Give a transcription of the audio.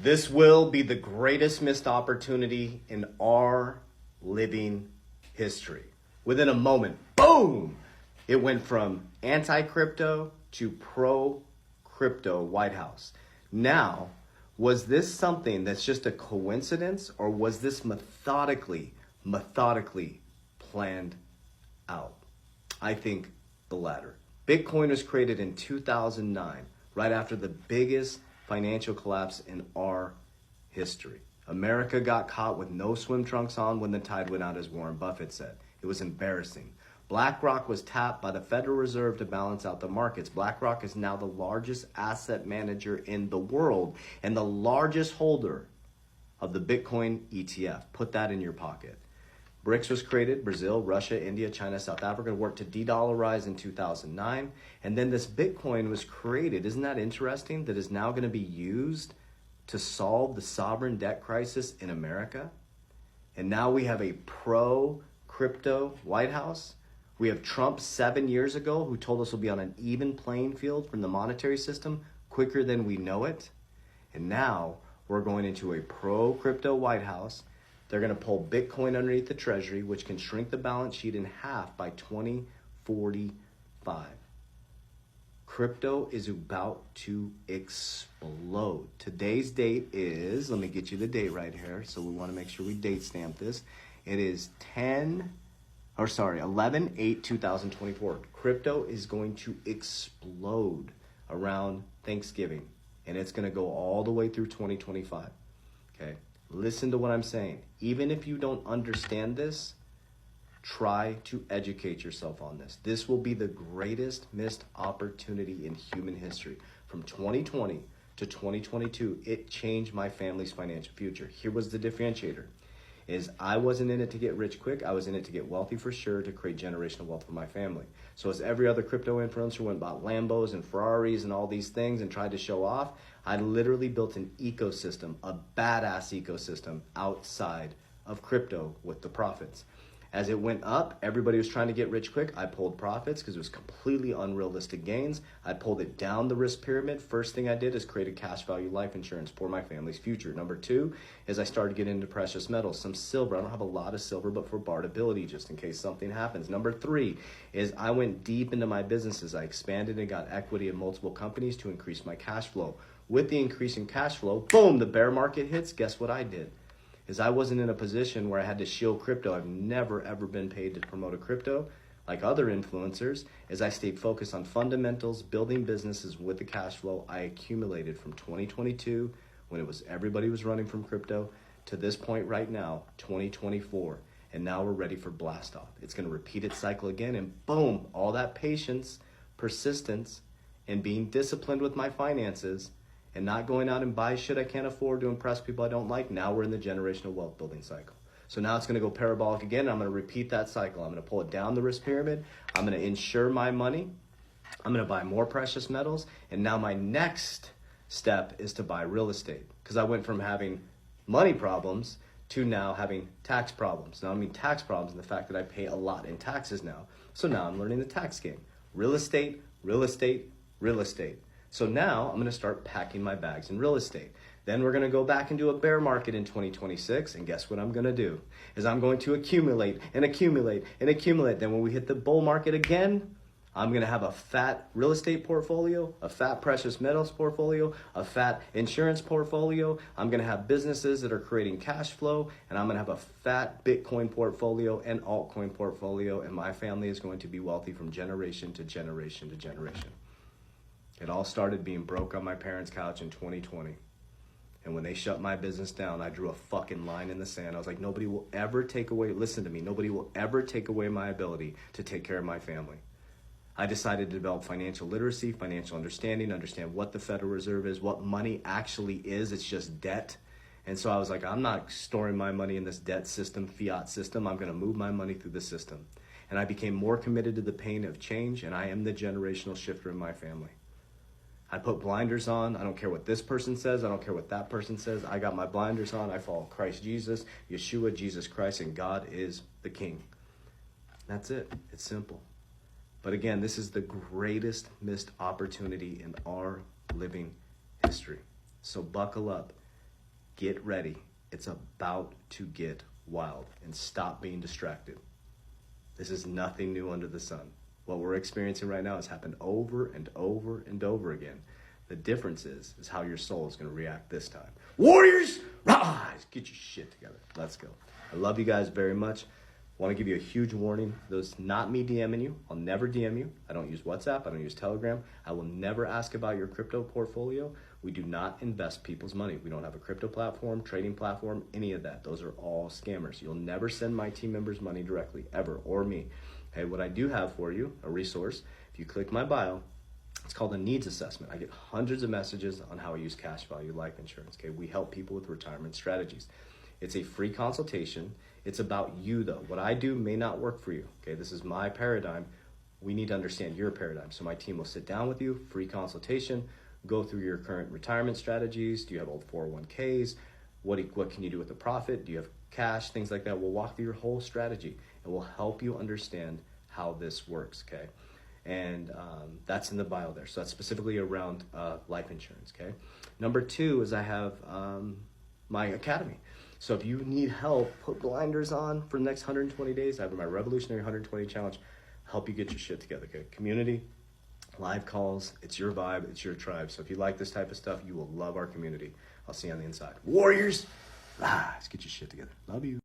This will be the greatest missed opportunity in our living history. Within a moment, boom! It went from anti-crypto to pro-crypto White House. Now, was this something that's just a coincidence, or was this methodically planned out? I think the latter. Bitcoin was created in 2009, right after the biggest financial collapse in our history. America got caught with no swim trunks on when the tide went out, as Warren Buffett said. It was embarrassing. BlackRock was tapped by the Federal Reserve to balance out the markets. BlackRock is now the largest asset manager in the world and the largest holder of the Bitcoin ETF. Put that in your pocket. BRICS was created. Brazil, Russia, India, China, South Africa worked to de-dollarize in 2009. And then this Bitcoin was created. Isn't that interesting? That is now going to be used to solve the sovereign debt crisis in America. And now we have a pro-crypto White House. We have Trump 7 years ago who told us we'll be on an even playing field from the monetary system quicker than we know it. And now we're going into a pro-crypto White House. They're going to pull Bitcoin underneath the Treasury, which can shrink the balance sheet in half by 2045. Crypto is about to explode. Today's date is, let me get you the date right here. So we want to make sure we date stamp this. It is 11/8/2024. Crypto is going to explode around Thanksgiving, and it's going to go all the way through 2025. Okay, listen to what I'm saying. Even if you don't understand this, try to educate yourself on this. This will be the greatest missed opportunity in human history. From 2020 to 2022, it changed my family's financial future. Here was the differentiator. Is I wasn't in it to get rich quick. I was in it to get wealthy for sure, to create generational wealth for my family. So as every other crypto influencer went and bought Lambos and Ferraris and all these things and tried to show off, I literally built an ecosystem, a badass ecosystem outside of crypto with the profits. As it went up, everybody was trying to get rich quick. I pulled profits because it was completely unrealistic gains. I pulled it down the risk pyramid. First thing I did is create a cash value life insurance for my family's future. Number two is I started getting into precious metals, some silver. I don't have a lot of silver, but for bartability, just in case something happens. Number three is I went deep into my businesses. I expanded and got equity in multiple companies to increase my cash flow. With the increase in cash flow, boom, the bear market hits. Guess what I did? Is I wasn't in a position where I had to shield crypto. I've never, ever been paid to promote a crypto like other influencers. As I stayed focused on fundamentals, building businesses with the cash flow I accumulated from 2022, when it was everybody was running from crypto, to this point right now, 2024. And now we're ready for blast off. It's going to repeat its cycle again, and boom, all that patience, persistence, and being disciplined with my finances, and not going out and buy shit I can't afford to impress people I don't like. Now we're in the generational wealth building cycle. So now it's going to go parabolic again. And I'm going to repeat that cycle. I'm going to pull it down the risk pyramid. I'm going to insure my money. I'm going to buy more precious metals. And now my next step is to buy real estate, because I went from having money problems to now having tax problems. Now I mean tax problems in the fact that I pay a lot in taxes now. So now I'm learning the tax game. Real estate, real estate, real estate. So now I'm going to start packing my bags in real estate. Then we're going to go back into a bear market in 2026. And guess what I'm going to do? Is I'm going to accumulate and accumulate and accumulate. Then when we hit the bull market again, I'm going to have a fat real estate portfolio, a fat precious metals portfolio, a fat insurance portfolio. I'm going to have businesses that are creating cash flow. And I'm going to have a fat Bitcoin portfolio and altcoin portfolio. And my family is going to be wealthy from generation to generation to generation. It all started being broke on my parents' couch in 2020. And when they shut my business down, I drew a fucking line in the sand. I was like, nobody will ever take away, listen to me, nobody will ever take away my ability to take care of my family. I decided to develop financial literacy, financial understanding, understand what the Federal Reserve is, what money actually is. It's just debt. And so I was like, I'm not storing my money in this debt system, fiat system. I'm going to move my money through the system. And I became more committed to the pain of change, and I am the generational shifter in my family. I put blinders on. I don't care what this person says. I don't care what that person says. I got my blinders on. I follow Christ Jesus, Yeshua, Jesus Christ, and God is the King. That's it. It's simple. But again, this is the greatest missed opportunity in our living history. So buckle up. get ready. It's about to get wild, and stop being distracted. This is nothing new under the sun. What we're experiencing right now has happened over and over and over again. The difference is how your soul is going to react this time. Warriors, rise! Get your shit together. Let's go. I love you guys very much. Want to give you a huge warning. Those not me DMing you. I'll never DM you. I don't use WhatsApp. I don't use Telegram. I will never ask about your crypto portfolio. We do not invest people's money. We don't have a crypto platform, trading platform, any of that. Those are all scammers. You'll never send my team members money directly, ever, or me. Okay, what I do have for you, a resource, if you click my bio, it's called a needs assessment. I get hundreds of messages on how I use cash value life insurance. Okay, we help people with retirement strategies. It's a free consultation. It's about you though. What I do may not work for you. Okay, this is my paradigm. We need to understand your paradigm. So my team will sit down with you, free consultation, go through your current retirement strategies. Do you have old 401ks? What can you do with the profit? Do you have cash? Things like that. We'll walk through your whole strategy and we'll help you understand how this works, okay? And that's in the bio there. So that's specifically around life insurance, okay? Number 2 is I have my academy. So if you need help, put blinders on for the next 120 days. I have my Revolutionary 120 Challenge. Help you get your shit together, okay? Community, live calls, it's your vibe, it's your tribe. So if you like this type of stuff, you will love our community. I'll see you on the inside. Warriors, rise, get your shit together. Love you.